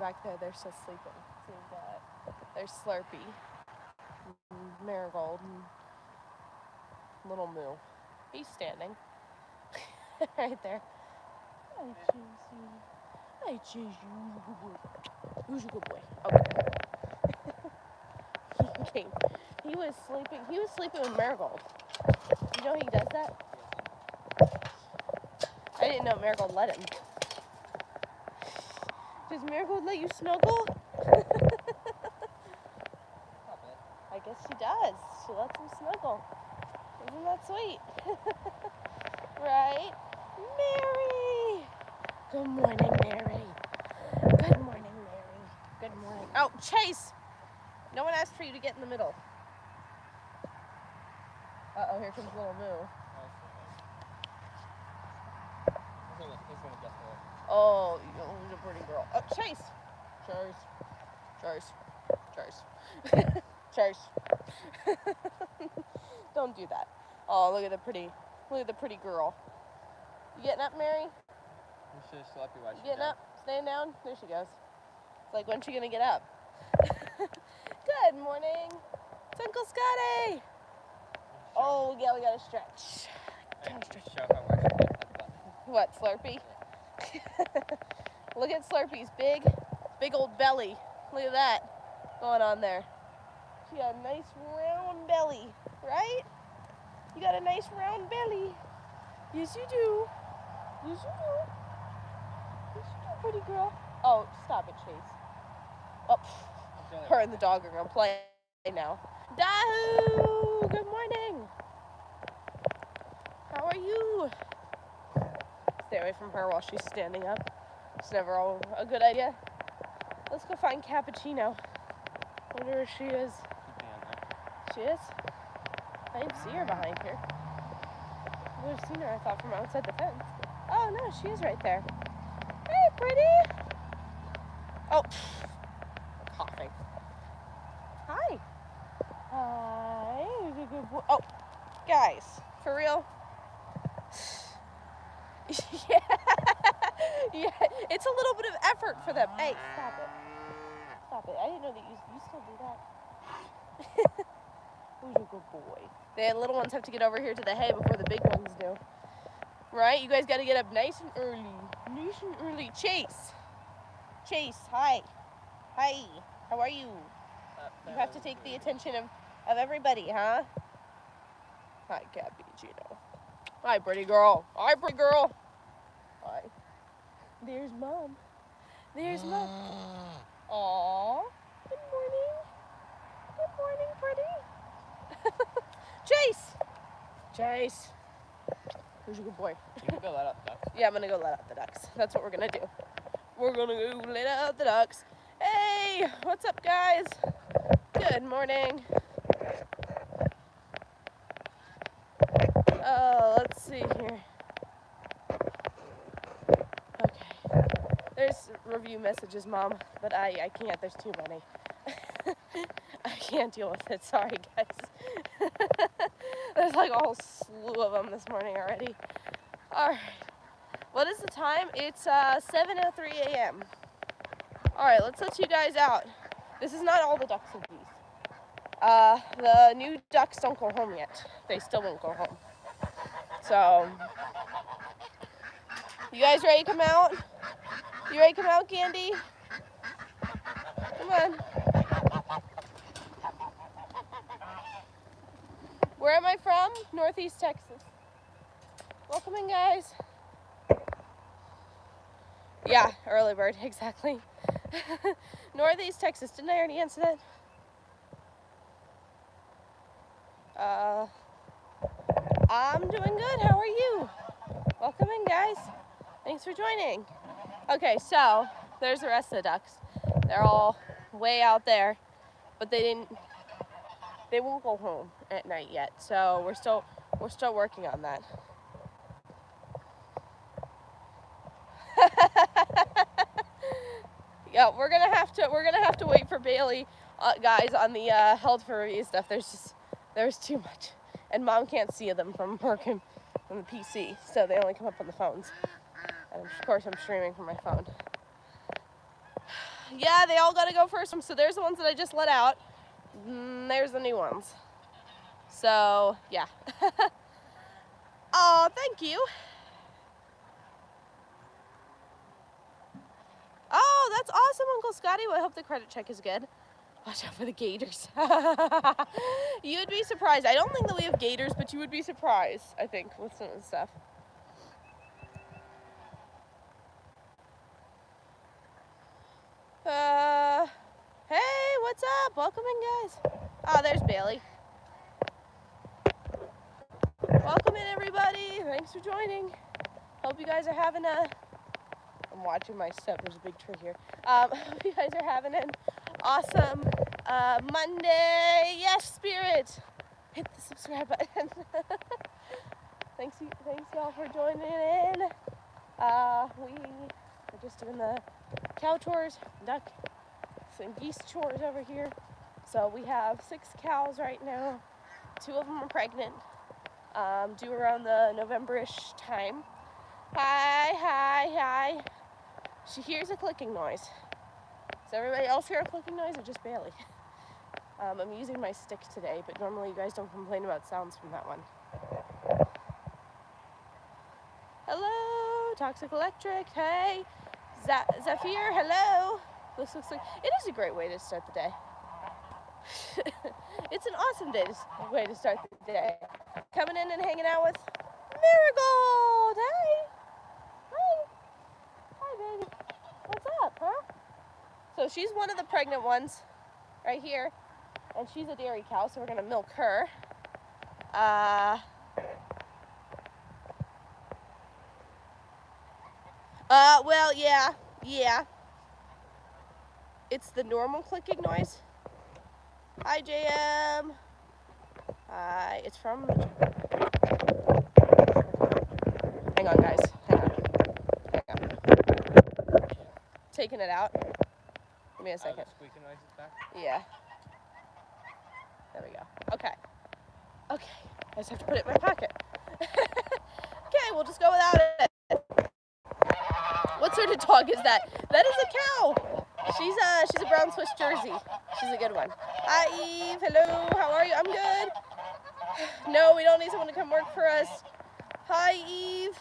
back there, they're still sleeping. So we've got, there's Slurpee, and Marigold, and Little Moo. He's standing right there. I choose you. I choose you. Good boy. Who's a good boy? Okay. He was sleeping with Marigold. You know he does that? I didn't know Marigold let him. Does Marigold let you snuggle? I guess she does. She lets him snuggle. Isn't that sweet? Right? Mary! Good morning, Mary. Good morning, Mary. Good morning. Oh, Chase! No one asked for you to get in the middle. Uh-oh, here comes Little Moo. Oh, you're a pretty girl. Oh, Chase! Chase. Don't do that. Oh, look at the pretty girl. You getting up, Mary? You should slap you while she's getting up? Staying down? There she goes. It's like, when's she gonna get up? Good morning. It's Uncle Scotty. Oh, yeah, we gotta stretch. Show how much you get that button. What, Slurpee? Look at Slurpee's big old belly. Look at that going on there. She got a nice round belly, right? You got a nice round belly. Yes, you do. Yes, you do. Yes, you do, pretty girl. Oh, stop it, Chase. Oh, her and the dog are gonna play now. Dahoo! Good morning. How are you? Stay away from her while she's standing up. It's never a good idea. Let's go find Cappuccino. Wonder where she is. She is? I didn't see her behind here. I would have seen her, I thought, from outside the fence. Oh, no, she is right there. Hey, pretty. Oh, coughing. Hi. Hi. Who's a good boy? Oh, guys, for real? Yeah, it's a little bit of effort for them. Hey, stop it. Stop it. I didn't know that you still do that. Who's a good boy? The little ones have to get over here to the hay before the big ones do. Right? You guys got to get up nice and early. Nice and early. Chase, hi. Hi. How are you? You have to take the attention of everybody, huh? Hi, Cappuccino. Hi, pretty girl. Hi. There's Mom. Aww. Good morning. Good morning, pretty. Chase. Who's a good boy? You can go let out the ducks. Yeah, I'm gonna go let out the ducks. That's what we're gonna do. We're gonna go let out the ducks. Hey, what's up, guys? Good morning. Oh, let's see here. Okay. There's review messages, Mom, but I can't. There's too many. I can't deal with it. Sorry, guys. There's like a whole slew of them this morning already. All right. What is the time? It's 7:03 a.m. All right, let's let you guys out. This is not all the ducks and geese. The new ducks don't go home yet. They still won't go home. So, you guys ready to come out? You ready to come out, Candy? Come on. Where am I from? Northeast Texas. Welcome in, guys. Yeah, early bird, exactly. Northeast Texas. Didn't I already answer that? I'm doing good. How are you? Welcome in, guys. Thanks for joining. Okay, so there's the rest of the ducks. They're all way out there, but they won't go home at night yet. So we're still working on that. Yeah, we're gonna have to wait for Bailey, guys, on the held for review stuff. There's too much, and Mom can't see them from working on the PC, so they only come up on the phones. And of course, I'm streaming from my phone. Yeah, they all got to go first. So there's the ones that I just let out. There's the new ones. So, yeah. Oh, thank you. Oh, that's awesome, Uncle Scotty. Well, I hope the credit check is good. Watch out for the gators. You'd be surprised. I don't think that we have gators, but you would be surprised, I think, with some of the stuff. Hey, what's up? Welcome in, guys. Oh, there's Bailey. Welcome in, everybody. Thanks for joining. Hope you guys are having a... I'm watching my step. There's a big tree here. Hope you guys are having an awesome Monday. Yes, Spirit. Hit the subscribe button. Thanks y'all for joining in. We are just doing the cow chores, duck and geese chores over here. So we have 6 cows right now. 2 of them are pregnant. Due around the November-ish time. Hi. She hears a clicking noise. Does everybody else hear a clicking noise or just Bailey? I'm using my stick today, but normally you guys don't complain about sounds from that one. Hello, Toxic Electric. Hey, Zephyr. Hello. This looks like it is a great way to start the day. It's an awesome way to start the day. Coming in and hanging out with Marigold. Hi, baby. What's up, huh? So she's one of the pregnant ones right here, and she's a dairy cow, so we're gonna milk her. Well, yeah. It's the normal clicking noise. Hi, JM. Hi, it's from... Hang on, guys. Hang on. Taking it out. Give me a second. The squeaking noise is back? Yeah. There we go. Okay. I just have to put it in my pocket. Okay, we'll just go without it. What sort of dog is that? That is a cow. She's a brown Swiss Jersey. She's a good one. Hi, Eve. Hello. How are you? I'm good. No, we don't need someone to come work for us. Hi, Eve.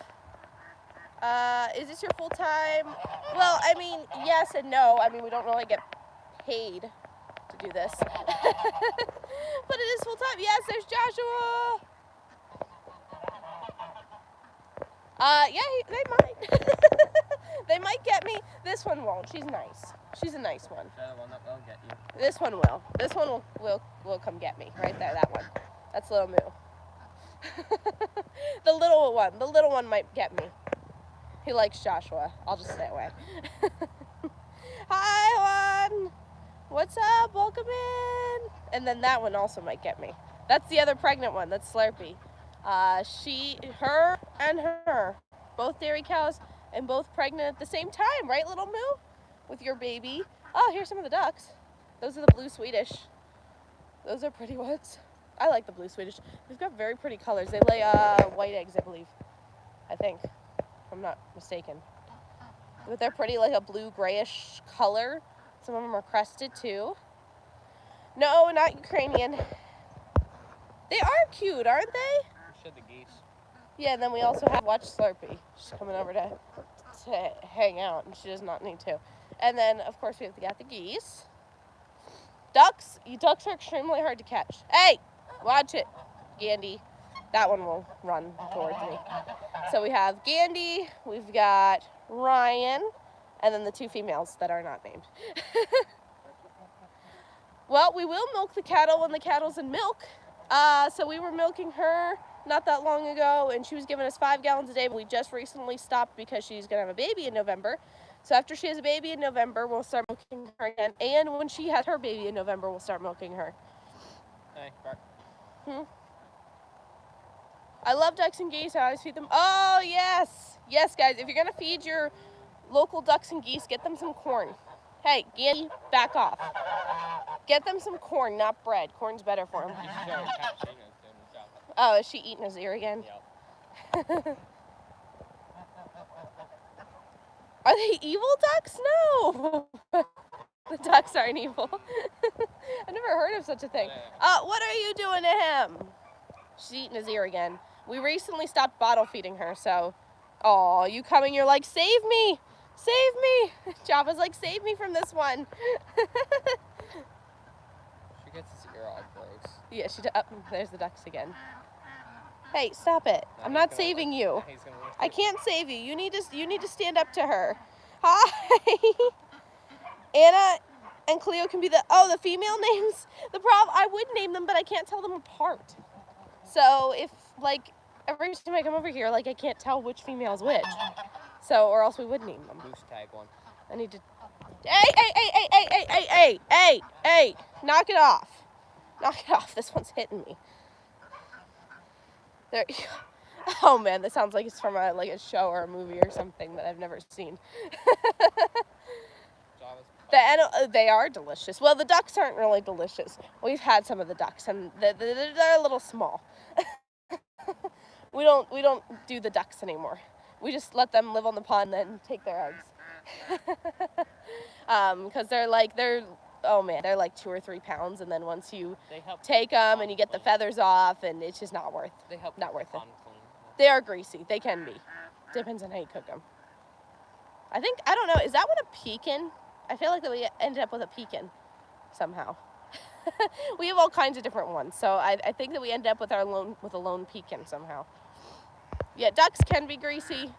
Is this your full time? Well, I mean, yes and no. I mean, we don't really get paid to do this. But it is full time. Yes, there's Joshua. Yeah, they might. They might get me. This one won't. She's nice. She's a nice one. The one that will get you. This one will. This one will come get me. Right there, that one. That's little Moo. The little one might get me. He likes Joshua. I'll just stay away. Hi, Juan. What's up? Welcome in. And then that one also might get me. That's the other pregnant one. That's Slurpee. Her, both dairy cows and both pregnant at the same time, right, little Moo? With your baby. Oh, here's some of the ducks. Those are the blue Swedish. Those are pretty ones. I like the blue Swedish. They've got very pretty colors. They lay white eggs, I believe. I think, if I'm not mistaken. But they're pretty, like a blue grayish color. Some of them are crested too. No, not Ukrainian. They are cute, aren't they? We should the geese. Yeah, and then we also have Watch Slurpee. She's coming over to hang out, and she does not need to. And then, of course, we have got the geese. Ducks. Ducks are extremely hard to catch. Hey, watch it, Gandy. That one will run towards me. So we have Gandy, we've got Ryan, and then the 2 females that are not named. Well, we will milk the cattle when the cattle's in milk. So we were milking her not that long ago, and she was giving us 5 gallons a day, but we just recently stopped because she's going to have a baby in November. So after she has a baby in November, we'll start milking her again. And when she has her baby in November, we'll start milking her. Hey, bark. I love ducks and geese. I always feed them. Oh, yes. Yes, guys. If you're going to feed your local ducks and geese, get them some corn. Hey, Gandy, back off. Get them some corn, not bread. Corn's better for them. You should show her cappuccino's doing the job. Oh, is she eating his ear again? Yep. Are they evil ducks? No. Ducks aren't evil. I've never heard of such a thing. What are you doing to him? She's eating his ear again. We recently stopped bottle feeding her, so... Oh, you coming, you're like, save me! Save me! Java's like, save me from this one. She gets his ear all gross. Yeah, there's the ducks again. Hey, stop it. No, I'm not saving you. No, he's gonna I can't save you. You need to stand up to her. Hi! Anna and Cleo can be the female names. The problem, I would name them, but I can't tell them apart. So if, like, every time I come over here, like, I can't tell which female is which. So, or else we would name them. Goose tag one. I need to... Hey! Knock it off. Knock it off. This one's hitting me. There... Oh, man, this sounds like it's from a show or a movie or something that I've never seen. They are delicious. Well, the ducks aren't really delicious. We've had some of the ducks, and they're a little small. We don't do the ducks anymore. We just let them live on the pond and then take their eggs. Because they're like 2 or 3 pounds, and then once you take them and you get the feathers off, and it's just not worth it. They are greasy. They can be. Depends on how you cook them. I don't know, is that one a pecan? I feel like that we ended up with a pecan somehow. We have all kinds of different ones, so I think that we ended up with a lone pecan somehow. Yeah, ducks can be greasy.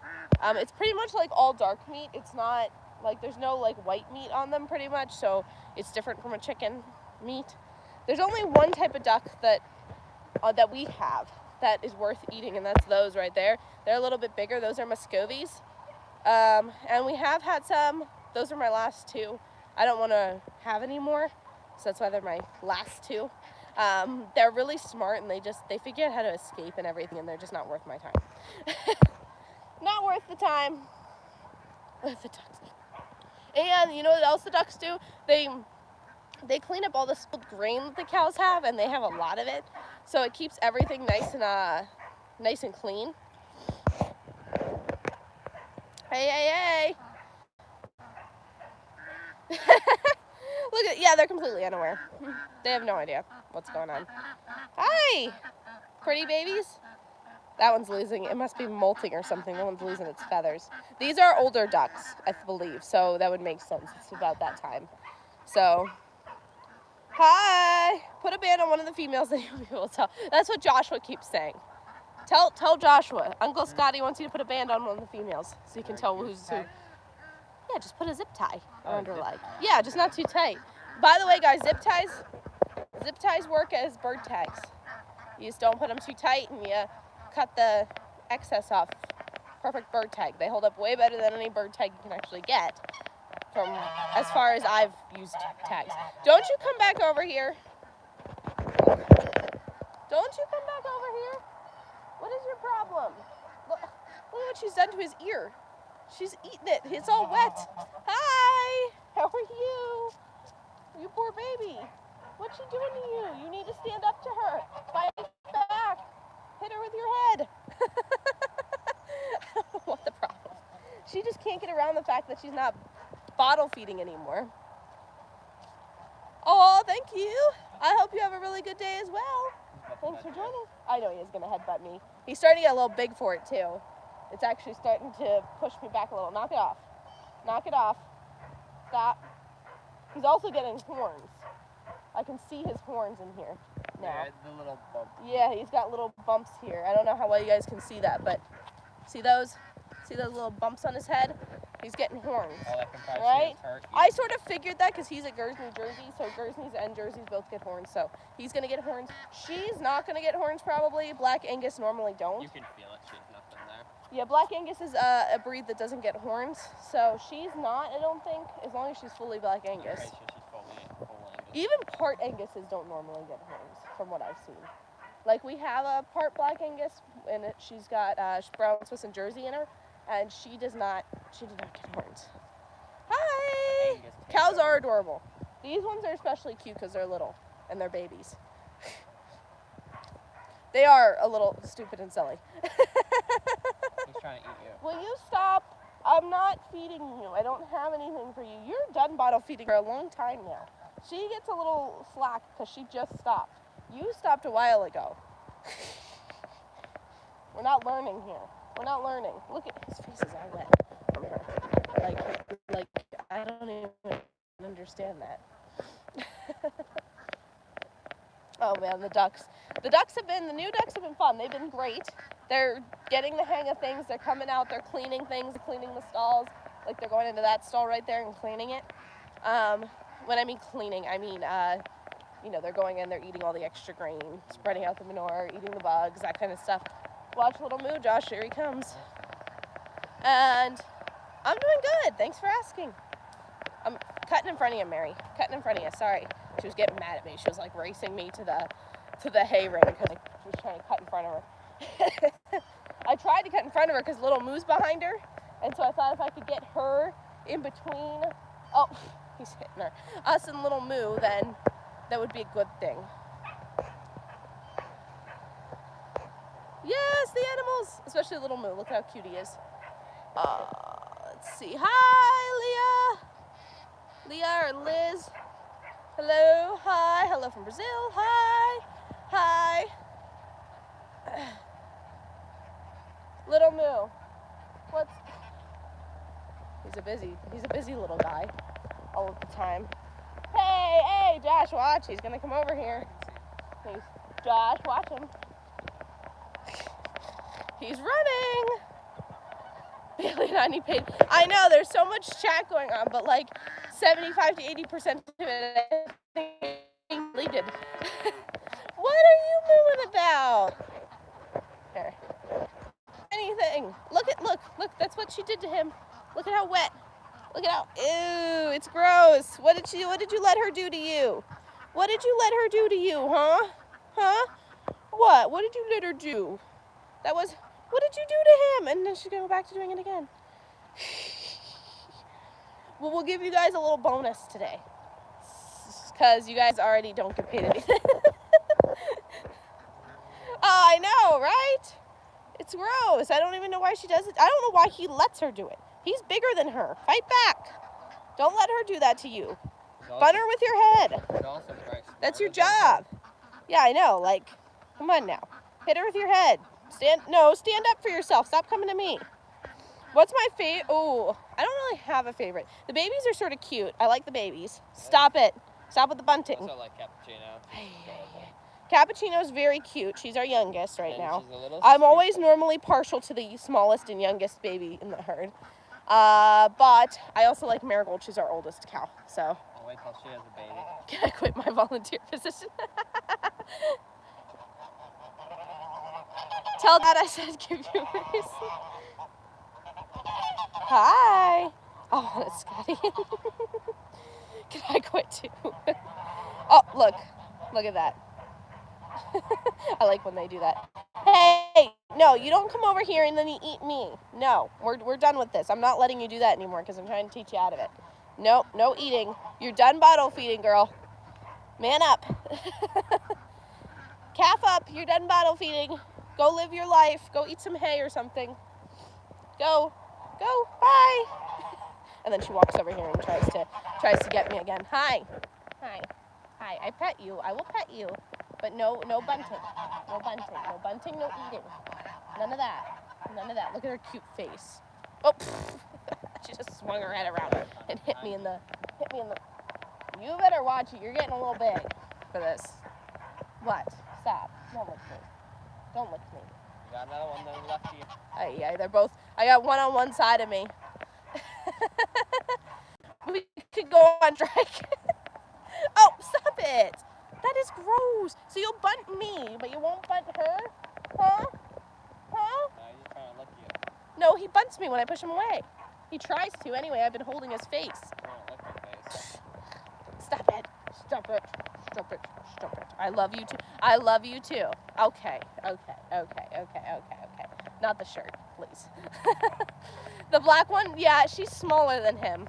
It's pretty much like all dark meat. It's not like there's no like white meat on them pretty much, so it's different from a chicken meat. There's only one type of duck that we have that is worth eating, and that's those right there. They're a little bit bigger. Those are Muscovies. And we have had some. Those are my last 2. I don't want to have any more, so that's why they're my last 2. They're really smart, and they figure out how to escape and everything, and they're just not worth my time. Not worth the time. With the ducks. And you know what else the ducks do? They clean up all the spilled grain that the cows have, and they have a lot of it, so it keeps everything nice and clean. Hey. Look they're completely unaware. They have no idea what's going on. Hi, pretty babies. That one's losing, it must be molting or something. That one's losing its feathers. These are older ducks, I believe, so that would make sense. It's about that time. So, hi. Put a band on one of the females, then you'll be able to tell. That's what Joshua keeps saying. Tell Joshua. Uncle Scotty wants you to put a band on one of the females so you can tell who's who. Yeah, just put a zip tie around her leg. Yeah, just not too tight. By the way, guys, zip ties work as bird tags. You just don't put them too tight, and you cut the excess off. Perfect bird tag. They hold up way better than any bird tag you can actually get, from as far as I've used tags. Don't you come back over here. Don't you come back over here. What is your problem? Look what she's done to his ear. She's eating it. It's all wet. Hi. How are you? You poor baby. What's she doing to you? You need to stand up to her. Fight back. Hit her with your head. I don't know what the problem is. She just can't get around the fact that she's not bottle feeding anymore. Oh, thank you. I hope you have a really good day as well. Thanks for joining. I know he is going to headbutt me. He's starting to get a little big for it, too. It's actually starting to push me back a little. Knock it off. Knock it off. Stop. He's also getting horns. I can see his horns in here now. Yeah, the little bump. Yeah, he's got little bumps here. I don't know how well you guys can see that, but see those? See those little bumps on his head? He's getting horns. Oh, that can probably right? see his heart. I sort of figured that because he's at Guernsey, Jersey, so Guernsey's and Jersey's both get horns, so he's going to get horns. She's not going to get horns, probably. Black Angus normally don't. You can feel it. She's nothing there. Yeah, Black Angus is a breed that doesn't get horns, so she's not, I don't think, as long as she's fully Black Angus. Okay, so she's full Angus. Even part Anguses don't normally get horns, from what I've seen. Like, we have a part Black Angus, and she's got brown Swiss and Jersey in her, and she does not get horns. Hi! Cows are adorable. These ones are especially cute because they're little, and they're babies. They are a little stupid and silly. He's trying to eat you. Will you stop? I'm not feeding you. I don't have anything for you. You're done bottle feeding for a long time now. She gets a little slack because she just stopped. You stopped a while ago. We're not learning here. We're not learning. Look at his face is all wet from her. Like I don't even understand that. Oh man, the new ducks have been fun. They've been great. They're getting the hang of things. They're coming out. They're cleaning things, cleaning the stalls. Like they're going into that stall right there and cleaning it. When I mean cleaning, I mean, they're going in, they're eating all the extra grain, spreading out the manure, eating the bugs, that kind of stuff. Watch little Moo, Josh, here he comes. And I'm doing good. Thanks for asking. I'm cutting in front of you, Mary. Cutting in front of you. Sorry. She was getting mad at me. She was like racing me to the hay ring because she was trying to cut in front of her. I tried to cut in front of her because little Moo's behind her, and so I thought if I could get her in between, he's hitting her, us and little Moo, then that would be a good thing. Yes, the animals, especially little Moo. Look how cute he is. Let's see. Hi, Leah or Liz. Hello, hi. Hello from Brazil. Hi. Hi. Little Moo. He's a busy little guy all of the time. Hey, Josh, watch. He's gonna come over here. Josh, watch him. He's running. Bailey and Annie paid. I know there's so much chat going on, but like 75 to 80% of it I think deleted. What are you mooing about? Here. Anything. Look, that's what she did to him. Look at how wet. Look at how, ew, it's gross. What did you let her do to you? What did you let her do to you, huh? Huh? What did you let her do? What did you do to him? And then she's gonna go back to doing it again. Well, we'll give you guys a little bonus today. Because you guys already don't get paid anything. Oh, I know, right? It's gross. I don't even know why she does it. I don't know why he lets her do it. He's bigger than her. Fight back. Don't let her do that to you. Bun her with your head. That's your job. Yeah, I know. Like, come on now. Hit her with your head. Stand up for yourself. Stop coming to me. What's my favorite? Oh, I don't really have a favorite. The babies are sort of cute. I like the babies. Stop it. Stop with the bunting. I also like Cappuccino. Cappuccino's very cute. She's our youngest right now. I'm always normally partial to the smallest and youngest baby in the herd. But I also like Marigold. She's our oldest cow. So. I'll wait till she has a baby. Can I quit my volunteer position? Tell Dad I said give you a raise. Hi. Oh, that's Scotty. Can I quit too? Oh, look at that. I like when they do that. Hey, no, you don't come over here and then you eat me. No, we're done with this. I'm not letting you do that anymore because I'm trying to teach you out of it. Nope, no eating. You're done bottle feeding, girl. Man up. Calf up. You're done bottle feeding. Go live your life. Go eat some hay or something. Go, bye. And then she walks over here and tries to get me again. Hi. I pet you. I will pet you. But no bunting. No bunting, no eating. None of that. Look at her cute face. Oh, she just swung her head around and hit me in the. You better watch it. You're getting a little big for this. What? Stop. Don't lick me. You got another one that left you. Yeah, they're both. I got one on one side of me. We could go on strike. Oh, stop it. That is gross. So you'll bunt me, but you won't bunt her? Huh? No, he's just trying to lick you. No, he bunts me when I push him away. He tries to anyway. I've been holding his face. I don't lick my face. Stop it. I love you too. Okay. Not the shirt, please. The black one, yeah, she's smaller than him.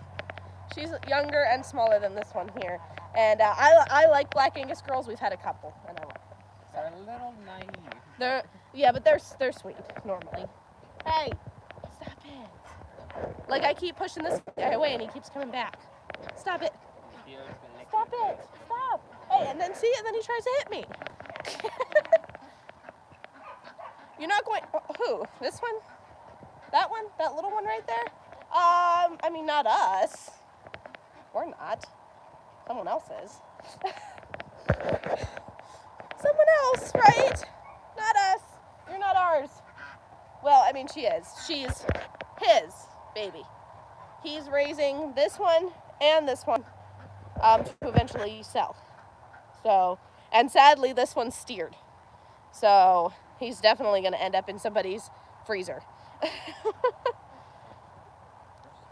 She's younger and smaller than this one here. And I like Black Angus girls. We've had a couple, and I like them. They're a little naive. But they're sweet normally. Hey, stop it. Like, I keep pushing this guy away and he keeps coming back. Stop it. Stop it. Stop. Hey, and then see, and then he tries to hit me. You're not going, who? This one? That one? That little one right there? I mean, not us. We're not. Someone else is. Someone else, right? Not us. You're not ours. Well, I mean, she is. She's his baby. He's raising this one and this one to eventually sell. So, and sadly, this one's steered. So, he's definitely going to end up in somebody's freezer.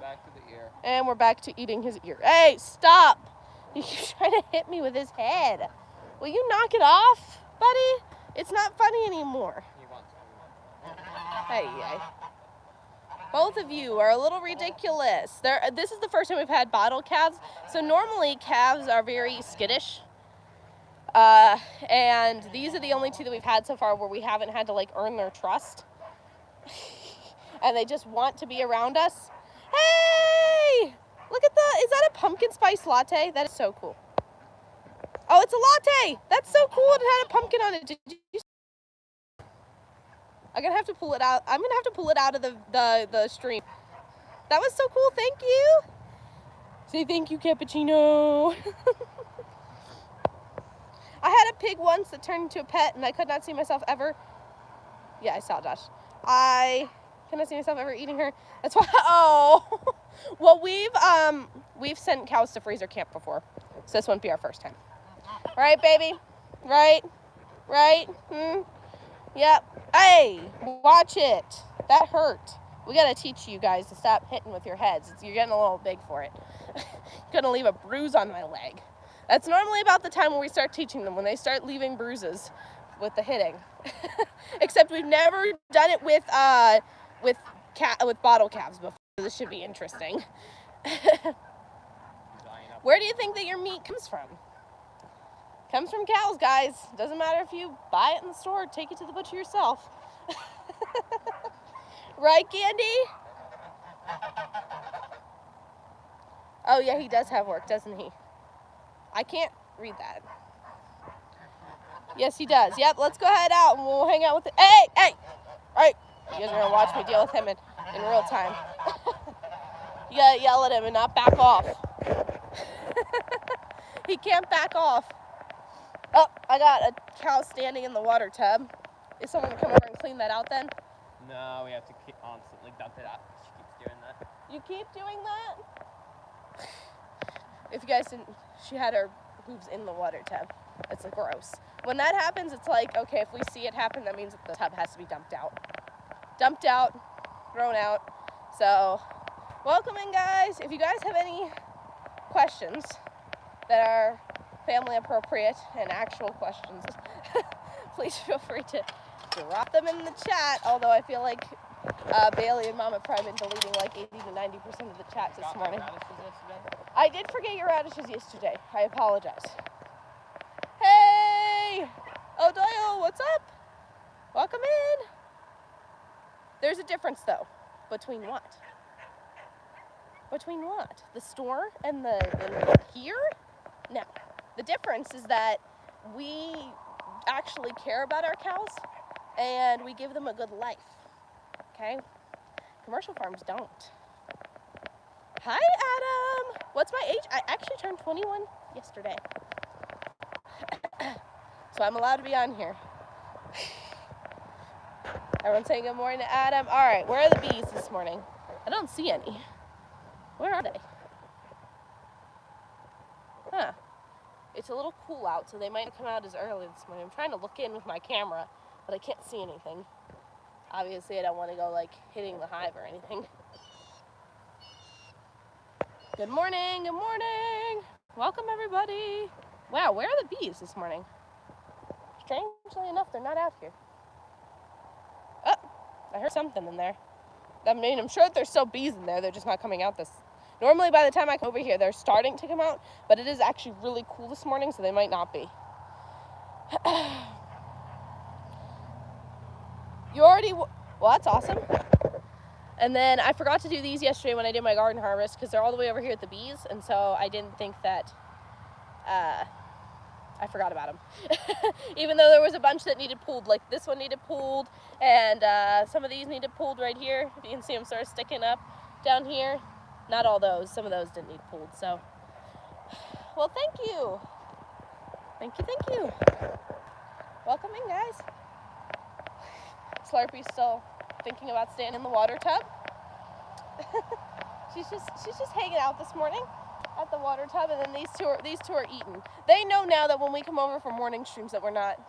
Back to the ear. And we're back to eating his ear. Hey, stop! He's trying to hit me with his head. Will you knock it off, buddy? It's not funny anymore. He wants to. Hey, hey. Both of you are a little ridiculous. This is the first time we've had bottle calves. So normally calves are very skittish. And these are the only two that we've had so far where we haven't had to like earn their trust. And they just want to be around us. Hey! Look at that. Is that a pumpkin spice latte? That is so cool. Oh, it's a latte. That's so cool. It had a pumpkin on it. Did you? I'm gonna have to pull it out. I'm gonna have to pull it out of the stream. That was so cool. Thank you. Say thank you, cappuccino. I had a pig once that turned into a pet, and I could not see myself ever. Yeah, I saw Josh. I cannot see myself ever eating her. That's why. Oh, well, we've sent cows to freezer camp before, so this won't be our first time. Right, baby? Right? Right? Yep. Hey, watch it. That hurt. We gotta teach you guys to stop hitting with your heads. You're getting a little big for it. Gonna leave a bruise on my leg. That's normally about the time when we start teaching them, when they start leaving bruises with the hitting. Except we've never done it with bottle calves before. This should be interesting. Where do you think that your meat comes from? Comes from cows, guys. Doesn't matter if you buy it in the store or take it to the butcher yourself. Right, Candy? Oh, yeah, he does have work, doesn't he? I can't read that. Yes, he does. Yep, let's go head out and we'll hang out with it. Hey, hey! All right, you guys are going to watch me deal with him in real time. You got to yell at him and not back off. He can't back off. Oh, I got a cow standing in the water tub. Is someone going to come over and clean that out then? No, we have to keep constantly dump it out. She keeps doing that. You keep doing that? If you guys didn't, she had her hooves in the water tub. It's gross. When that happens, it's like, okay, if we see it happen, that means that the tub has to be dumped out. Dumped out, thrown out. So, welcome in, guys. If you guys have any questions that are family appropriate and actual questions, please feel free to drop them in the chat. Although I feel like Bailey and Mom have probably been deleting like 80 to 90% of the chat this morning. I did forget your radishes yesterday. I apologize. Hey! Oh, Doyle, what's up? Welcome in. There's a difference, though. Between what? Between what? The store and the here? No. The difference is that we actually care about our cows and we give them a good life. Okay? Commercial farms don't. Hi, Adam. What's my age? I actually turned 21 yesterday. So I'm allowed to be on here. Everyone's saying good morning to Adam. All right, where are the bees this morning? I don't see any. Where are they? Huh. It's a little cool out, so they might come out as early this morning. I'm trying to look in with my camera, but I can't see anything. Obviously, I don't want to go, like, hitting the hive or anything. Good morning, good morning. Welcome, everybody. Wow, where are the bees this morning? Strangely enough, they're not out here. Oh, I heard something in there. I mean, I'm sure that there's still bees in there. They're just not coming out this. Normally, by the time I come over here, they're starting to come out, but it is actually really cool this morning, so they might not be. You already, well, that's awesome. And then I forgot to do these yesterday when I did my garden harvest because they're all the way over here at the bees, and so I didn't think that, I forgot about them. Even though there was a bunch that needed pulled, like this one needed pulled, and some of these needed pulled right here. If you can see them sort of sticking up down here. Not all those, some of those didn't need pulled, so. Well, thank you. Thank you, thank you. Welcome in, guys. Slurpy's still thinking about staying in the water tub. she's just hanging out this morning at the water tub, and then these two are eating. They know now that when we come over for morning streams that we're not,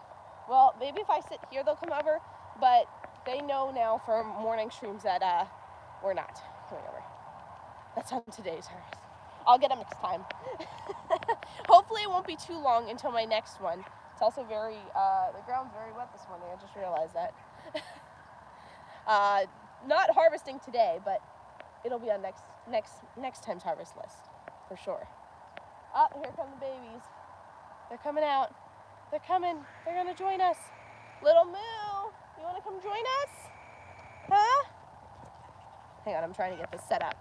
well, maybe if I sit here they'll come over, but they know now for morning streams that we're not coming over. That's on today's harvest. I'll get them next time. Hopefully it won't be too long until my next one. It's also very, the ground's very wet this morning, I just realized that. Not harvesting today, but it'll be on next time's harvest list, for sure. Oh, here come the babies. They're coming out. They're coming. They're gonna join us. Little Moo, you wanna come join us? Huh? Hang on, I'm trying to get this set up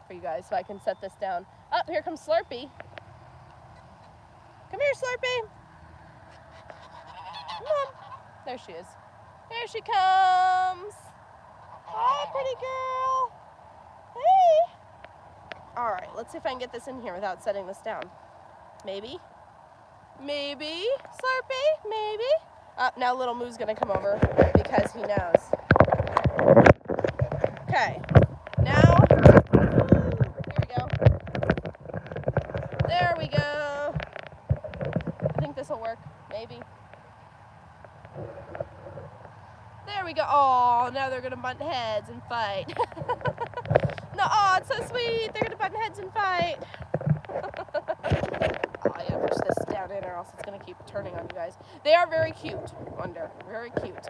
for you guys so I can set this down. Oh, here comes Slurpy. Come here, Slurpy. Come on. There she is. Here she comes. Hi, pretty girl. Hey. All right, let's see if I can get this in here without setting this down. Maybe. Maybe. Slurpy, maybe. Now little Moo's gonna come over because he knows. Okay. Now, here we go. There we go. I think this will work. Maybe. There we go. Oh, now they're gonna butt heads and fight. No, oh, it's so sweet. They're gonna butt heads and fight. Oh, I gotta push this down in or else it's gonna keep turning on you guys. They are very cute, Wonder. Very cute.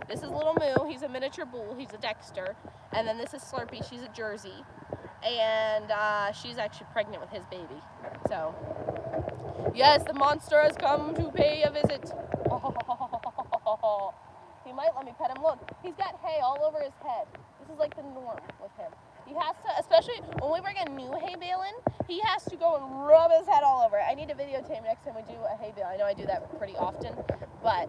This is little Moo. He's a miniature bull. He's a Dexter. And then this is Slurpy. She's a Jersey. And she's actually pregnant with his baby. So, yes, the monster has come to pay a visit. He might let me pet him. Look, he's got hay all over his head. This is like the norm with him. He has to, especially when we bring a new hay bale in, he has to go and rub his head all over it. I need to videotape next time we do a hay bale. I know I do that pretty often, but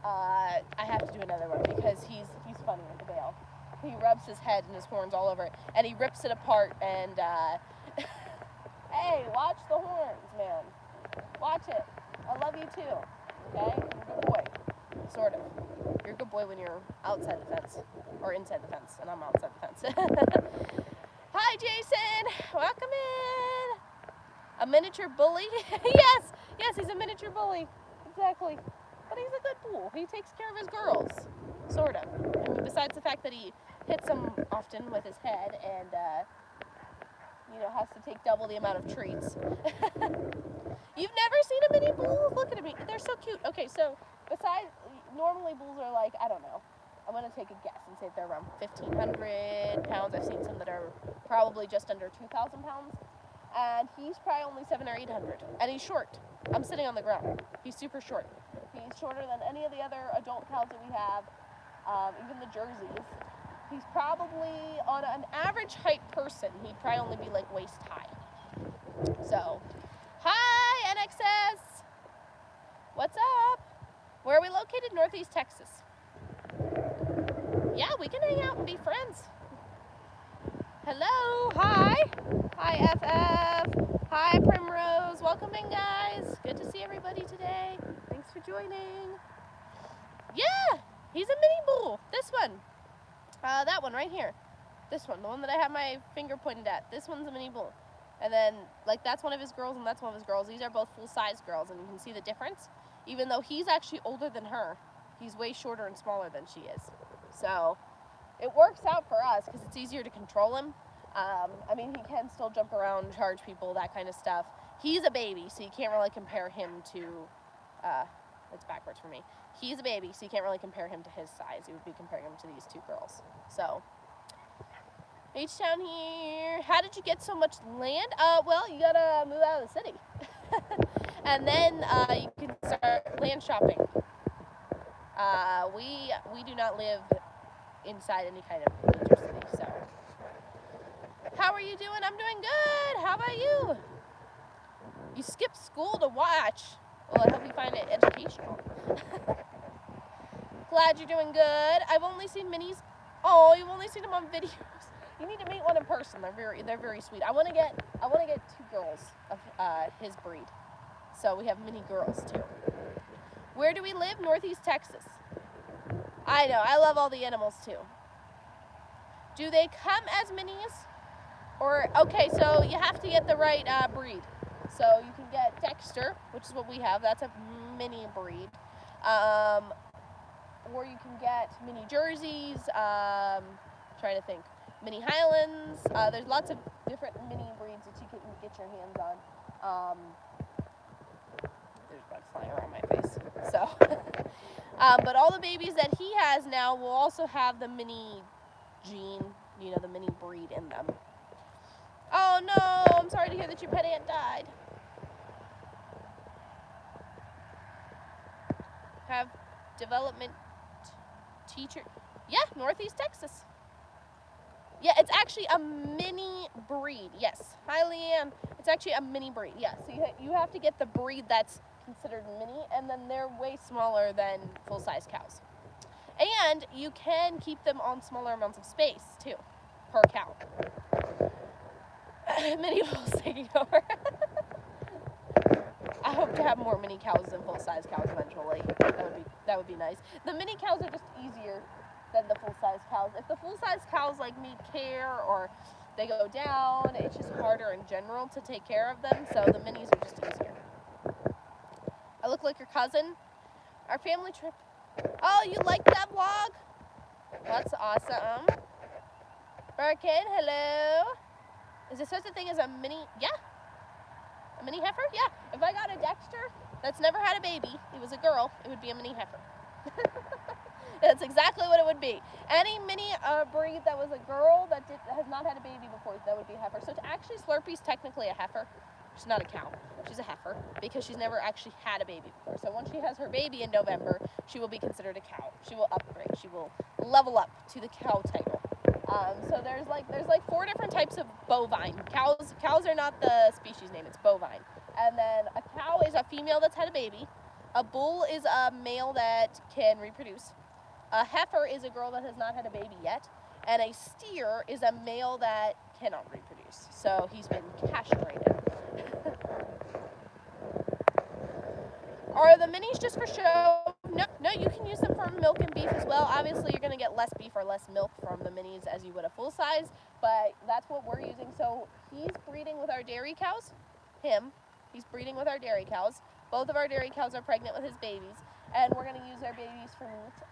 I have to do another one because he's funny with the bale. He rubs his head and his horns all over it, and he rips it apart, and hey, watch the horns, man. Watch it. I love you too, okay? You're a good boy. Sort of. You're a good boy when you're outside the fence, or inside the fence, and I'm outside the fence. Hi, Jason. Welcome in. A miniature bully? Yes, he's a miniature bully. Exactly. But he's a good bull. He takes care of his girls, sort of. I mean, besides the fact that he hits them often with his head and, has to take double the amount of treats. You've never seen a mini bull? Look at me. They're so cute. Okay, so besides, normally bulls are like, I don't know. I'm going to take a guess and say they're around 1,500 pounds. I've seen some that are probably just under 2,000 pounds. And he's probably only 700 or 800. And he's short. I'm sitting on the ground. He's super short. He's shorter than any of the other adult cows that we have, even the Jerseys. He's probably, on an average height person, he'd probably only be like waist high. So, hi, NXS. What's up? Where are we located? Northeast Texas. Yeah, we can hang out and be friends. Hello, hi. Hi, FF. Hi, Primrose. Welcome in, guys. Good to see everybody today. Thanks for joining. Yeah, he's a mini bull. This one. That one right here. This one, the one that I have my finger pointed at. This one's a mini bull. And then, that's one of his girls and that's one of his girls. These are both full-size girls, and you can see the difference. Even though he's actually older than her, he's way shorter and smaller than she is. So, it works out for us because it's easier to control him. I mean, he can still jump around, charge people, that kind of stuff. He's a baby, so you can't really compare him to, it's backwards for me. He's a baby, so you can't really compare him to his size. You would be comparing him to these two girls. So, H-Town here. How did you get so much land? Well, you gotta move out of the city. And then you can start land shopping. We do not live inside any kind of major city, So, how are you doing? I'm doing good. How about you? You skipped school to watch. Well, I hope you find it educational. Glad you're doing good. I've only seen minis. Oh, you've only seen them on videos. You need to meet one in person. They're very sweet. I want to get 2 girls of his breed. So we have mini girls too. Where do we live? Northeast Texas. I know. I love all the animals too. Do they come as minis? Or okay, so you have to get the right breed. So you can get Dexter, which is what we have. That's a mini breed. Or you can get mini Jerseys. Trying to think. Mini Highlands. There's lots of different mini breeds that you can get your hands on. There's bugs flying around my face. So, but all the babies that he has now will also have the mini gene, the mini breed in them. Oh no, I'm sorry to hear that your pet ant died. Have development teacher. Yeah, Northeast Texas. Yeah, it's actually a mini breed. Yes. Hi, Leanne. It's actually a mini breed. Yeah, so you have to get the breed that's considered mini, and then they're way smaller than full-size cows. And you can keep them on smaller amounts of space, too, per cow. Mini bulls taking over. I hope to have more mini cows than full-size cows eventually. That would be nice. The mini cows are just easier than the full-size cows. If the full-size cows need care or they go down, it's just harder in general to take care of them. So the minis are just easier. I look like your cousin. Our family trip. Oh, you liked that vlog? That's awesome. Birkin, hello. Is there such a thing as a mini? Yeah. A mini heifer? Yeah. If I got a Dexter that's never had a baby, it was a girl, it would be a mini heifer. That's exactly what it would be. Any mini breed that was a girl that has not had a baby before, that would be a heifer. So actually, Slurpee's technically a heifer. She's not a cow. She's a heifer because she's never actually had a baby before. So once she has her baby in November, she will be considered a cow. She will upgrade. She will level up to the cow title. So there's 4 different types of bovine. Cows are not the species name. It's bovine. And then a cow is a female that's had a baby. A bull is a male that can reproduce. A heifer is a girl that has not had a baby yet. And a steer is a male that cannot reproduce. So he's been castrated. Are the minis just for show? No, you can use them for milk and beef as well. Obviously, you're going to get less beef or less milk from the minis as you would a full size, but that's what we're using. So he's breeding with our dairy cows. He's breeding with our dairy cows. Both of our dairy cows are pregnant with his babies, and we're going to use their babies for meat.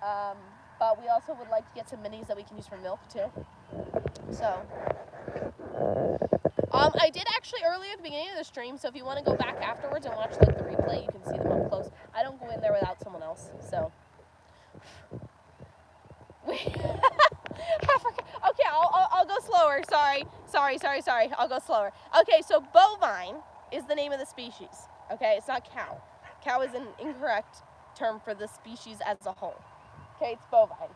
But we also would like to get some minis that we can use for milk too. So, I did actually earlier at the beginning of the stream, so if you want to go back afterwards and watch the replay, you can see them up close. I don't go in there without someone else, so. Okay, I'll go slower. Sorry. I'll go slower. Okay, so bovine is the name of the species. Okay, it's not cow. Cow is an incorrect term for the species as a whole. Okay, it's bovine.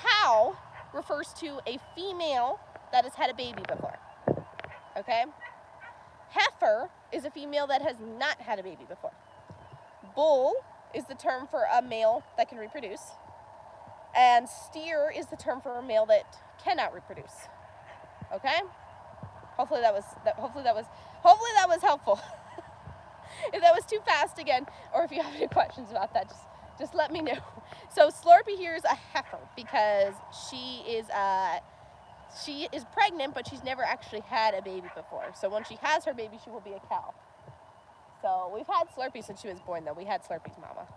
Cow refers to a female that has had a baby before. Okay? Heifer is a female that has not had a baby before. Bull is the term for a male that can reproduce. And steer is the term for a male that cannot reproduce. Okay? Hopefully that was helpful. If that was too fast again, or if you have any questions about that, just let me know. So Slurpee here is a heifer because she is pregnant, but she's never actually had a baby before. So when she has her baby, she will be a cow. So we've had Slurpee since she was born, though. We had Slurpee's mama.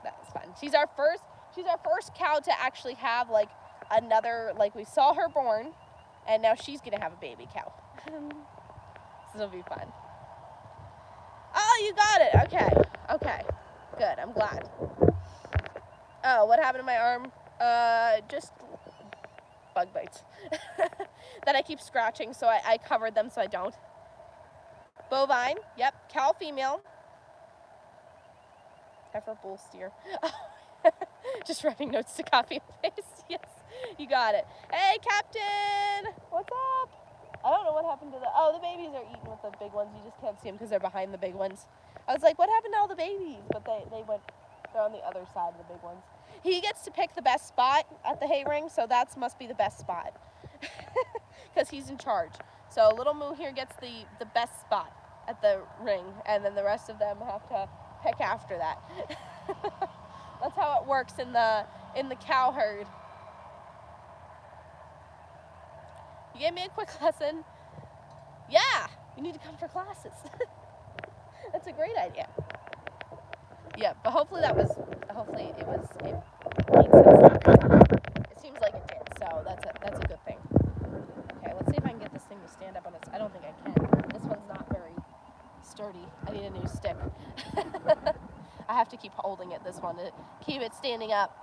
That was fun. She's our first cow to actually have we saw her born, and now she's gonna have a baby cow. This will be fun. Oh, you got it. Okay. Good. I'm glad. Oh, what happened to my arm? Just bug bites that I keep scratching, so I covered them so I don't. Bovine, yep, cow female. Heifer, bull, steer. Just writing notes to copy and paste. Yes, you got it. Hey, Captain, what's up? I don't know what happened to the babies are eating with the big ones. You just can't see them because they're behind the big ones. I was like, what happened to all the babies? But they're on the other side of the big ones. He gets to pick the best spot at the hay ring, so that must be the best spot because he's in charge. So little Moo here gets the best spot at the ring, and then the rest of them have to pick after that. That's how it works in the cow herd. You gave me a quick lesson. Yeah, you need to come for classes. That's a great idea. Yeah, but hopefully it made sense. It seems like it did, so that's a good thing. Okay, let's see if I can get this thing to stand up on its. I don't think I can. This one's not very sturdy. I need a new stick. I have to keep holding it, this one, to keep it standing up.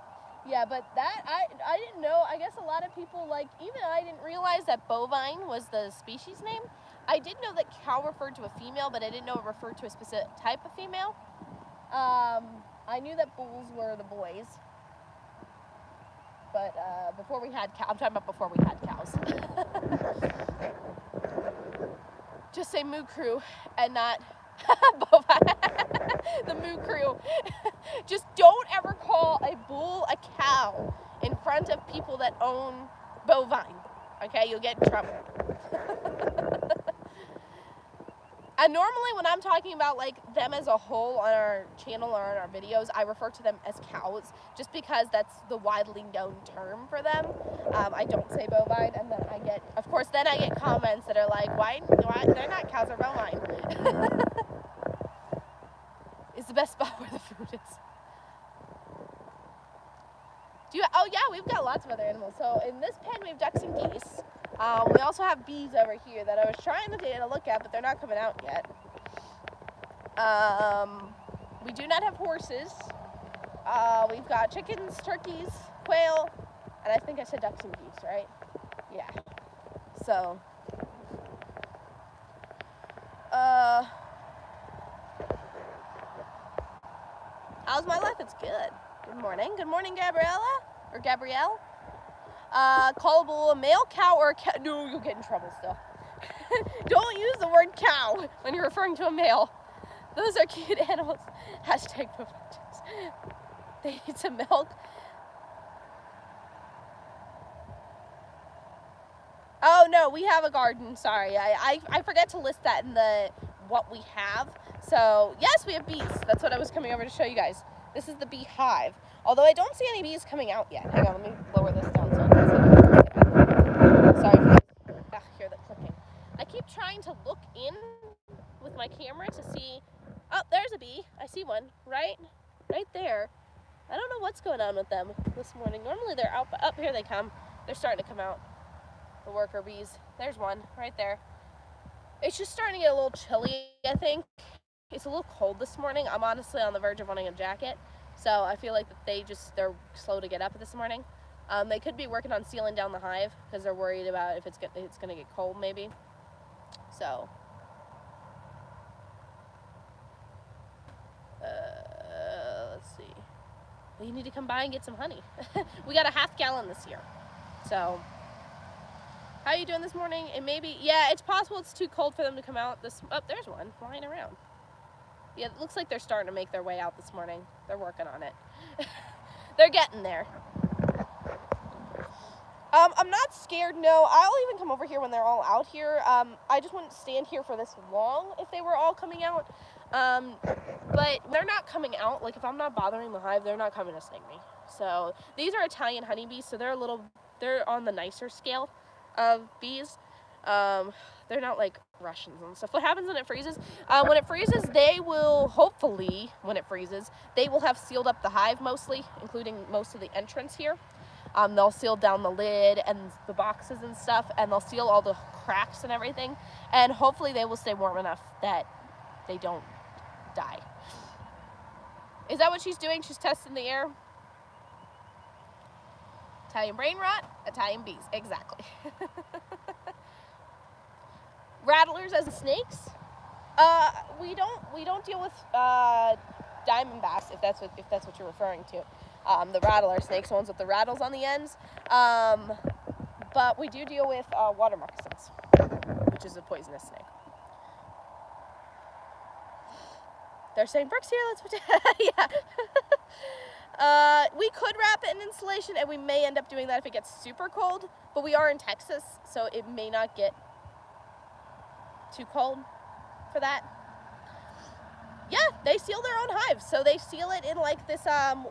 Yeah, but that, I didn't know. I guess a lot of people, even I didn't realize that bovine was the species name. I did know that cow referred to a female, but I didn't know it referred to a specific type of female. I knew that bulls were the boys. But before we had cows, I'm talking about before we had cows. Just say moo crew and not bovine. The moo crew. Just don't ever call a bull a cow in front of people that own bovine. Okay, you'll get in trouble. And normally when I'm talking about them as a whole on our channel or on our videos, I refer to them as cows just because that's the widely known term for them. I don't say bovine, and then I get comments that are like, why they're not cows, they're bovine. It's the best spot where the food is. Oh yeah, we've got lots of other animals. So in this pen we have ducks and geese. We also have bees over here that I was trying to look at, but they're not coming out yet. We do not have horses. We've got chickens, turkeys, quail, and I think I said ducks and geese, right? Yeah. So, how's my life? It's good. Good morning. Good morning, Gabriella, or Gabrielle. Callable a male cow or a cow. No, you'll get in trouble still. Don't use the word cow when you're referring to a male. Those are cute animals. Hashtag professions. They need some milk. Oh no, we have a garden. Sorry, I forget to list that in the what we have. So yes, we have bees. That's what I was coming over to show you guys. This is the bee hive. Although I don't see any bees coming out yet. Hang on, let me lower this down so I can see. Sorry for hear the clicking. I keep trying to look in with my camera to see. Oh, there's a bee. I see one right there. I don't know what's going on with them this morning. Normally they're out, but up here they come. They're starting to come out. The worker bees. There's one right there. It's just starting to get a little chilly, I think. It's a little cold this morning. I'm honestly on the verge of wanting a jacket. So I feel like they're slow to get up this morning. They could be working on sealing down the hive because they're worried about if it's going to get cold maybe. So let's see. Well, you need to come by and get some honey. We got a half gallon this year. So how are you doing this morning? And maybe, yeah, it's possible it's too cold for them to come out. There's one flying around. Yeah, it looks like they're starting to make their way out this morning. They're working on it. They're getting there. I'm not scared, no. I'll even come over here when they're all out here. I just wouldn't stand here for this long if they were all coming out. But they're not coming out. Like, if I'm not bothering the hive, they're not coming to sting me. So, these are Italian honeybees, so they're on the nicer scale of bees. They're not like Russians and stuff. What happens when it freezes? When it freezes, they will, hopefully, when it freezes, they will have sealed up the hive mostly, including most of the entrance here. They'll seal down the lid and the boxes and stuff, and they'll seal all the cracks and everything. And hopefully they will stay warm enough that they don't die. Is that what she's doing? She's testing the air? Italian brain rot, Italian bees. Exactly. Rattlers as snakes? We don't deal with diamondbacks, if that's what you're referring to. The rattler snakes, ones with the rattles on the ends. But we do deal with water moccasins, which is a poisonous snake. They're saying, Brooke's here, let's put yeah. We could wrap it in insulation, and we may end up doing that if it gets super cold, but we are in Texas, so it may not get too cold for that. Yeah, they seal their own hives, so they seal it in like this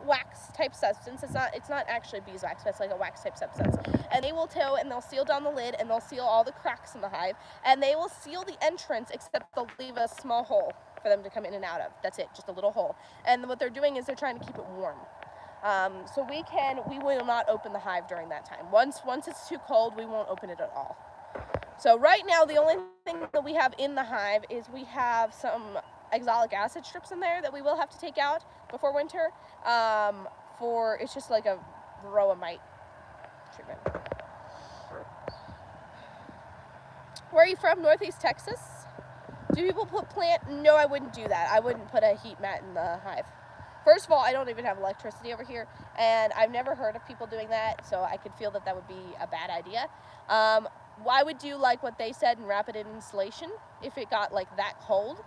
wax type substance. It's not actually beeswax, but it's like a wax type substance. And they will tow, and they'll seal down the lid, and they'll seal all the cracks in the hive, and they will seal the entrance, except they'll leave a small hole for them to come in and out of. That's it, just a little hole. And what they're doing is they're trying to keep it warm. So we will not open the hive during that time. Once it's too cold, we won't open it at all. So right now, the only thing that we have in the hive is we have some oxalic acid strips in there that we will have to take out before winter. It's just like a varroa mite treatment. Where are you from? Northeast Texas? Do people put plant? No, I wouldn't do that. I wouldn't put a heat mat in the hive. First of all, I don't even have electricity over here, and I've never heard of people doing that, so I could feel that would be a bad idea. I would do like what they said and wrap it in insulation if it got like that cold,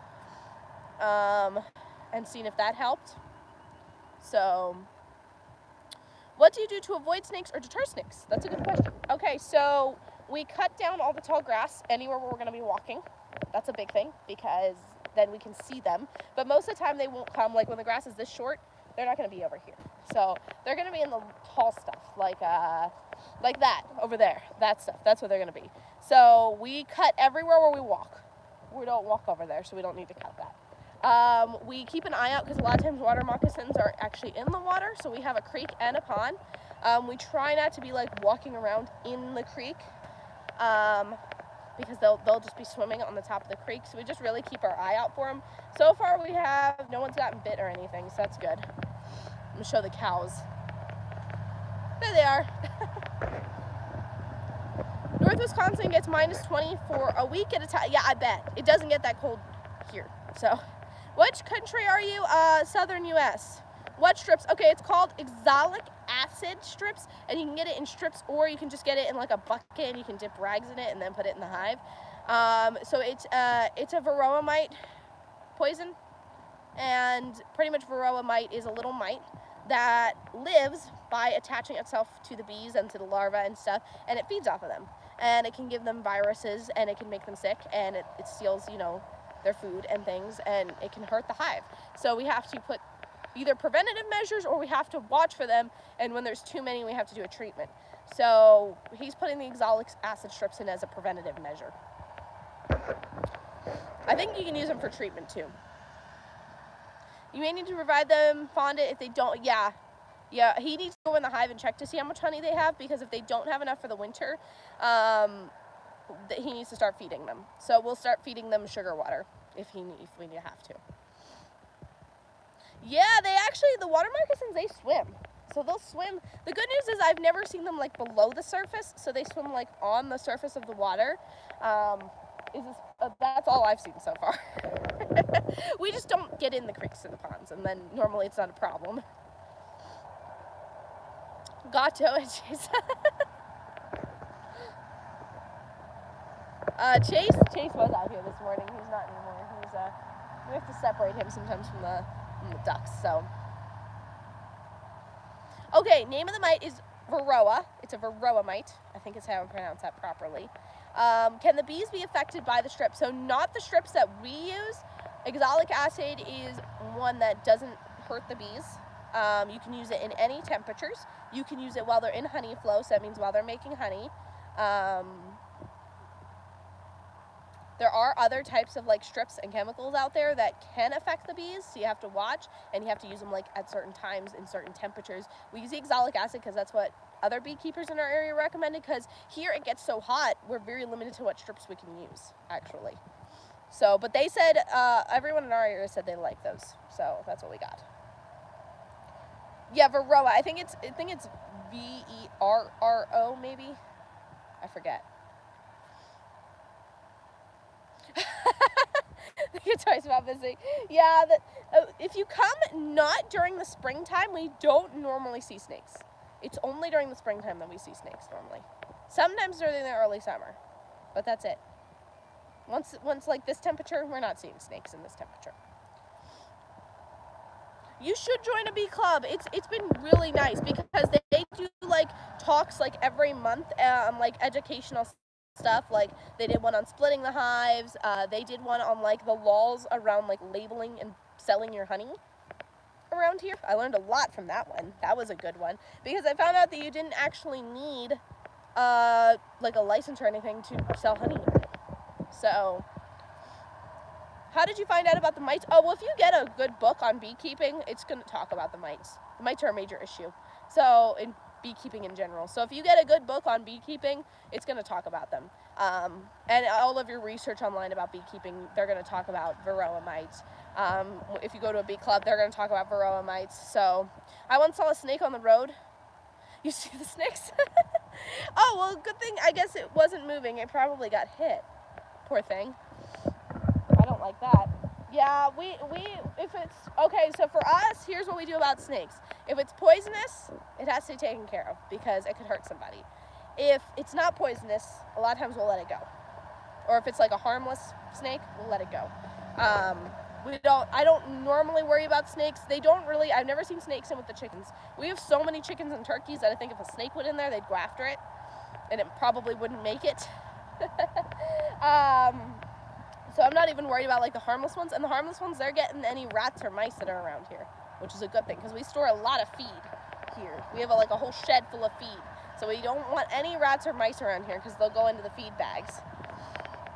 and seeing if that helped. So, what do you do to avoid snakes or deter snakes? That's a good question. Okay, so we cut down all the tall grass anywhere where we're going to be walking. That's a big thing, because then we can see them. But most of the time they won't come, like when the grass is this short, they're not going to be over here. So they're going to be in the tall stuff, like that over there, that stuff. That's where they're going to be. So we cut everywhere where we walk. We don't walk over there, so we don't need to cut that. We keep an eye out because a lot of times water moccasins are actually in the water. So we have a creek and a pond. We try not to be like walking around in the creek. Because they'll just be swimming on the top of the creek, so we just really keep our eye out for them. So far no one's gotten bit or anything, so that's good. I'm gonna show the cows. There they are. North Wisconsin gets -20 for a week at a time. Yeah, I bet. It doesn't get that cold here. So, which country are you? Southern U.S. What strips? Okay, it's called oxalic acid strips, and you can get it in strips, or you can just get it in like a bucket, and you can dip rags in it and then put it in the hive. So it's a varroa mite poison, and pretty much varroa mite is a little mite that lives by attaching itself to the bees and to the larvae and stuff, and it feeds off of them, and it can give them viruses, and it can make them sick, and it steals, their food and things, and it can hurt the hive. So we have to put either preventative measures, or we have to watch for them, and when there's too many, we have to do a treatment. So he's putting the oxalic acid strips in as a preventative measure. I think you can use them for treatment too. You may need to provide them fondant if they don't. Yeah, he needs to go in the hive and check to see how much honey they have, because if they don't have enough for the winter, he needs to start feeding them. So we'll start feeding them sugar water if we have to. Yeah, the water moccasins, they swim. So they'll swim. The good news is I've never seen them like below the surface, so they swim like on the surface of the water. That's all I've seen so far. We just don't get in the creeks and the ponds, and then normally it's not a problem. Gato and Chase. Chase was out here this morning. He's not anymore. We have to separate him sometimes from the ducks, so. Okay, name of the mite is varroa. It's a varroa mite. I think is how I pronounce that properly. Can the bees be affected by the strips? So not the strips that we use. Oxalic acid is one that doesn't hurt the bees. You can use it in any temperatures. You can use it while they're in honey flow, so that means while they're making honey. There are other types of like strips and chemicals out there that can affect the bees, so you have to watch, and you have to use them like at certain times in certain temperatures. We use the oxalic acid because that's what other beekeepers in our area recommended, because here it gets so hot, we're very limited to what strips we can use, actually. So, but they said, everyone in our area said they like those, so that's what we got. Yeah, varroa. I think it's V-E-R-R-O maybe. I forget. Get twice about visiting. Yeah, if you come not during the springtime, we don't normally see snakes. It's only during the springtime that we see snakes normally. Sometimes during the early summer, but that's it. Once like this temperature, we're not seeing snakes in this temperature. You should join a bee club. It's been really nice because they do like talks like every month, like educational stuff. Like they did one on splitting the hives. They did one on like the laws around like labeling and selling your honey around here. I learned a lot from that one. That was a good one because I found out that you didn't actually need like a license or anything to sell honey. So how did you find out about the mites? Oh, well, if you get a good book on beekeeping, it's going to talk about the mites. The mites are a major issue. So in beekeeping in general. So if you get a good book on beekeeping, it's going to talk about them. And all of your research online about beekeeping, they're going to talk about varroa mites. If you go to a bee club, they're going to talk about varroa mites. So I once saw a snake on the road. You see the snakes? Oh, well, good thing, I guess it wasn't moving. It probably got hit. Poor thing. I don't like that. Yeah, if it's, okay, so for us, here's what we do about snakes. If it's poisonous, it has to be taken care of because it could hurt somebody. If it's not poisonous, a lot of times we'll let it go. Or if it's like a harmless snake, we'll let it go. I don't normally worry about snakes. They don't really, I've never seen snakes in with the chickens. We have so many chickens and turkeys that I think if a snake went in there, they'd go after it. And it probably wouldn't make it. So I'm not even worried about like the harmless ones. And the harmless ones, they're getting any rats or mice that are around here, which is a good thing because we store a lot of feed here. We have like a whole shed full of feed. So we don't want any rats or mice around here because they'll go into the feed bags.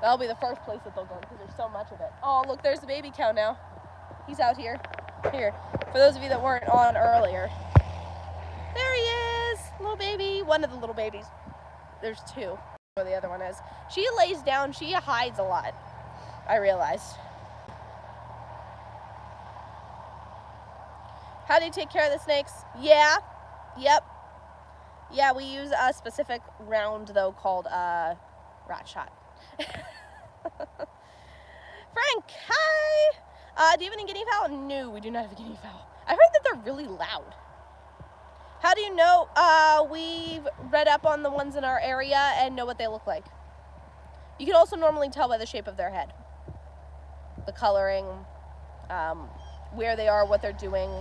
That'll be the first place that they'll go because there's so much of it. Oh, look, there's the baby cow now. He's out here. Here, for those of you that weren't on earlier. There he is, little baby. One of the little babies. There's two. Where the other one is. She lays down. She hides a lot. I realized. How do you take care of the snakes? Yeah. Yep. Yeah, we use a specific round though called rat shot. Frank, hi. Do you have any guinea fowl? No, we do not have a guinea fowl. I heard that they're really loud. How do you know? We've read up on the ones in our area and know what they look like. You can also normally tell by the shape of their head. The coloring, where they are, what they're doing,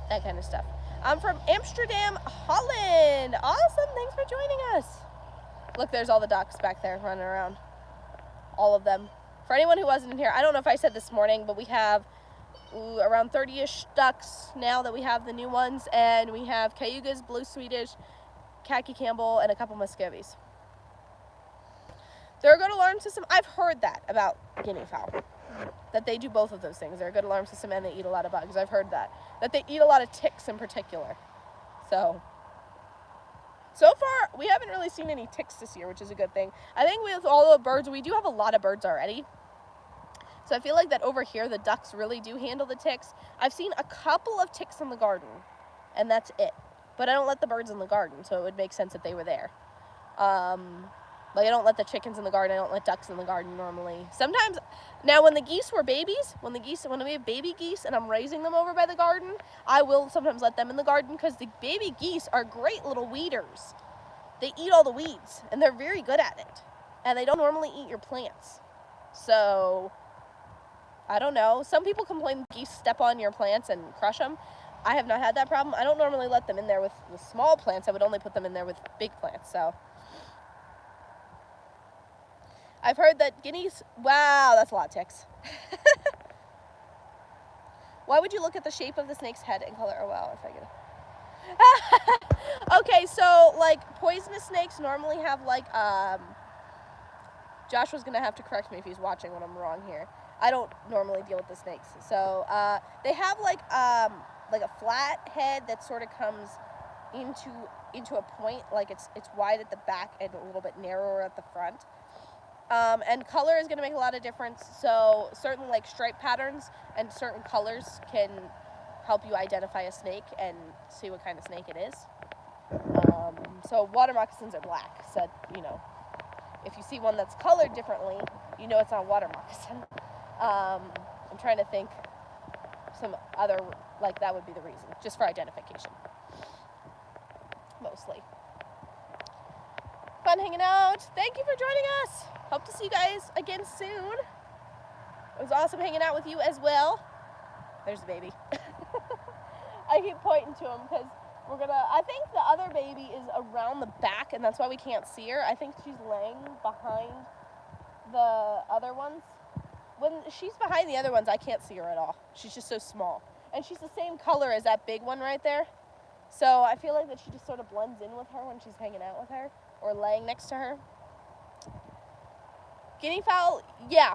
that kind of stuff. I'm from Amsterdam, Holland. Awesome, thanks for joining us. Look, there's all the ducks back there running around. All of them. For anyone who wasn't in here, I don't know if I said this morning, but we have around 30-ish ducks now that we have the new ones, and we have cayugas, blue Swedish, khaki Campbell, and a couple muscovies. They're a good alarm system. I've heard that about guinea fowl, that they do both of those things. They're a good alarm system and they eat a lot of bugs. I've heard that they eat a lot of ticks in particular. So far, we haven't really seen any ticks this year, which is a good thing. I think with all the birds, we do have a lot of birds already. So I feel like that over here, the ducks really do handle the ticks. I've seen a couple of ticks in the garden, and that's it. But I don't let the birds in the garden, so it would make sense that they were there. Like I don't let the chickens in the garden, I don't let ducks in the garden normally. Sometimes, now when the geese were babies, when we have baby geese and I'm raising them over by the garden, I will sometimes let them in the garden because the baby geese are great little weeders. They eat all the weeds and they're very good at it. And they don't normally eat your plants. So, I don't know. Some people complain geese step on your plants and crush them. I have not had that problem. I don't normally let them in there with small plants. I would only put them in there with big plants, so. I've heard that guineas, wow, that's a lot of ticks. Why would you look at the shape of the snake's head and color? Oh, wow, if I get it. Okay, so, like, poisonous snakes normally have, like, Josh was going to have to correct me if he's watching when I'm wrong here. I don't normally deal with the snakes. So, they have, like a flat head that sort of comes into a point, like it's wide at the back and a little bit narrower at the front. And color is going to make a lot of difference. So certain like stripe patterns and certain colors can help you identify a snake and see what kind of snake it is. So water moccasins are black. So, you know, if you see one that's colored differently, you know it's not a water moccasin. I'm trying to think some other, like that would be the reason, just for identification, mostly. Fun hanging out. Thank you for joining us. Hope to see you guys again soon. It was awesome hanging out with you as well. There's the baby. I keep pointing to him because I think the other baby is around the back, and that's why we can't see her. I think she's laying behind the other ones. When she's behind the other ones, I can't see her at all. She's just so small. And she's the same color as that big one right there. So I feel like that she just sort of blends in with her when she's hanging out with her or laying next to her. Guinea fowl, yeah.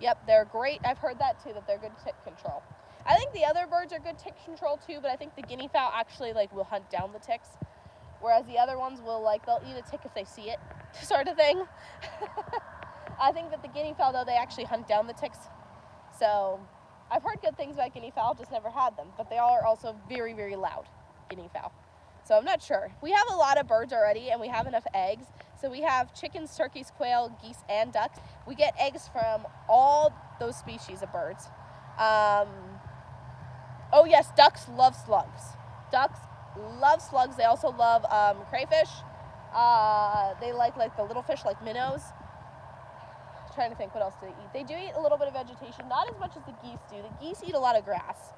Yep, they're great. I've heard that too, that they're good tick control. I think the other birds are good tick control too, but I think the guinea fowl actually will hunt down the ticks, whereas the other ones will they'll eat a tick if they see it, sort of thing. I think that the guinea fowl though, they actually hunt down the ticks. So I've heard good things about guinea fowl, just never had them, but they are also very, very loud, guinea fowl. So I'm not sure. We have a lot of birds already, and we have enough eggs. So we have chickens, turkeys, quail, geese, and ducks. We get eggs from all those species of birds. Oh yes, ducks love slugs. Ducks love slugs. They also love crayfish. They like the little fish like minnows. I'm trying to think what else do they eat. They do eat a little bit of vegetation, not as much as the geese do. The geese eat a lot of grass.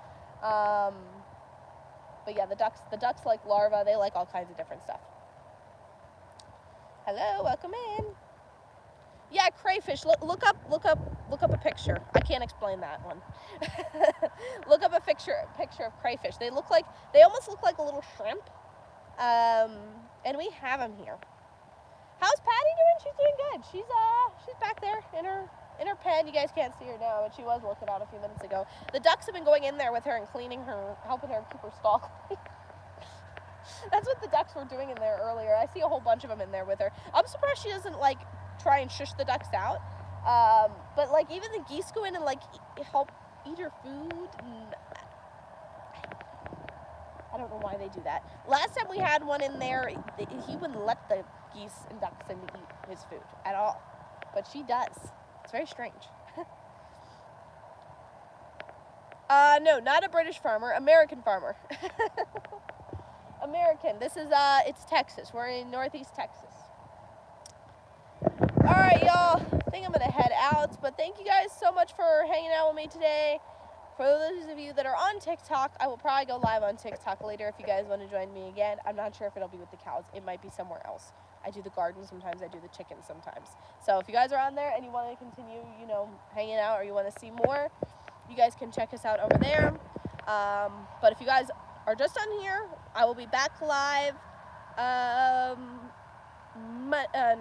But yeah, the ducks like larvae. They like all kinds of different stuff. Hello, welcome in. Yeah, crayfish. Look up a picture. I can't explain that one. Look up a picture of crayfish. They almost look like a little shrimp. And we have them here. How's Patty doing? She's doing good. She's back there in her pen. You guys can't see her now, but she was looking out a few minutes ago. The ducks have been going in there with her and cleaning her, helping her keep her stall clean. That's what the ducks were doing in there earlier. I see a whole bunch of them in there with her. I'm surprised she doesn't try and shush the ducks out. But even the geese go in and help eat her food. And I don't know why they do that. Last time we had one in there, he wouldn't let the geese and ducks in to eat his food at all. But she does. It's very strange. No, not a British farmer, American farmer. American. This is, it's Texas. We're in Northeast Texas. All right, y'all. I think I'm going to head out, but thank you guys so much for hanging out with me today. For those of you that are on TikTok, I will probably go live on TikTok later if you guys want to join me again. I'm not sure if it'll be with the cows. It might be somewhere else. I do the garden sometimes. I do the chickens sometimes. So if you guys are on there and you want to continue, hanging out, or you want to see more, you guys can check us out over there. But if you guys are just on here, I will be back live.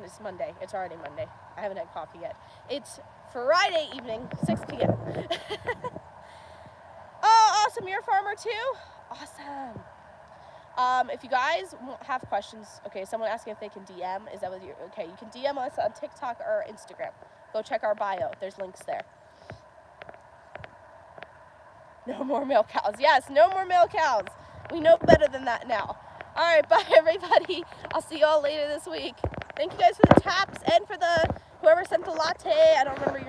It's Monday. It's already Monday. I haven't had coffee yet. It's Friday evening, 6 p.m. Oh, awesome. You're a farmer too? Awesome. If you guys have questions, okay, someone asking if they can DM, is that what you're, okay, you can DM us on TikTok or Instagram. Go check our bio. There's links there. No more male cows. Yes, no more male cows. We know better than that now. All right, bye, everybody. I'll see you all later this week. Thank you guys for the taps and for whoever sent the latte. I don't remember your name.